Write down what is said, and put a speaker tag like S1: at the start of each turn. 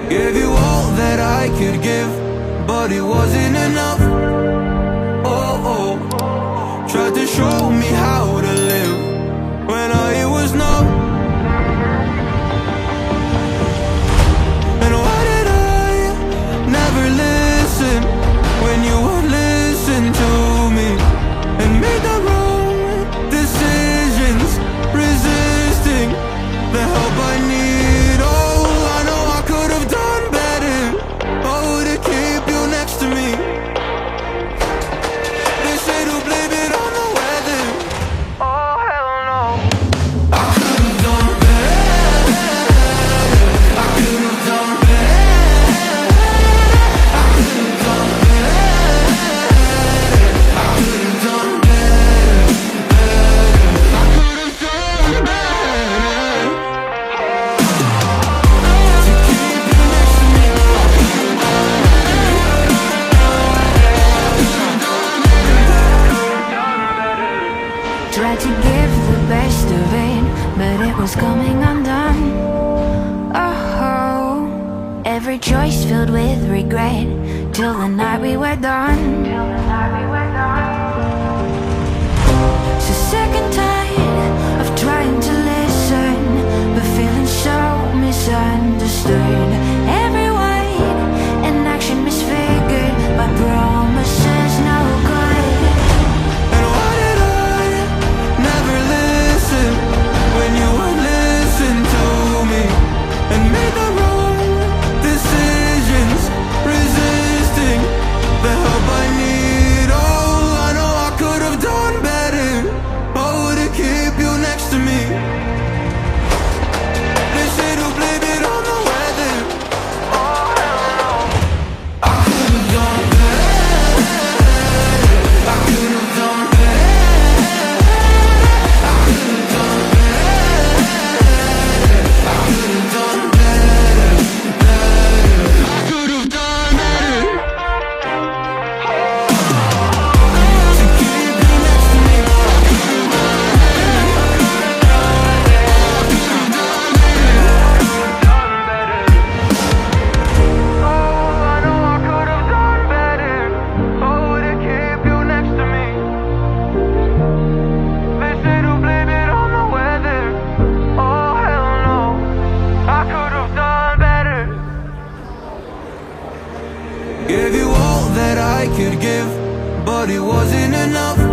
S1: Gave you all that I could give, but it wasn't enough. Oh, oh. Tried to show me how to live when I was numb. And why did I never listen when you would listen to me and made the wrong decisions, resisting the help I need? Oh, I know I could have done better. Oh, to keep you next to me. They say to blame it on the weather. Oh, hell no. I could have done better. I could have done better. I could have done better. I could have done better. I could have done better. To keep you next to me.
S2: Tried to give the best of it, but it was coming undone. Oh, every choice filled with regret, till the night we were done. So sick and tired of trying to listen, but feeling so misunderstood. Every word and action misfigured by promises no good.
S1: And why did I never listen when you would listen to me and made the wrong decisions, resisting the help I need? Oh, I know I could have done better. Oh, to keep you next to me. They say to blame it on the weather. Oh, hell no. I could have done better. I could have done better. I could have done better. I could have done better. I could have done better. To keep you next to me. I could have done better. I could have done better. Oh, I know I could have done better. Oh, to keep you next to me. They say to blame it on the weather. Oh, hell no. I could have done better. Gave you all that I could give, but it wasn't enough.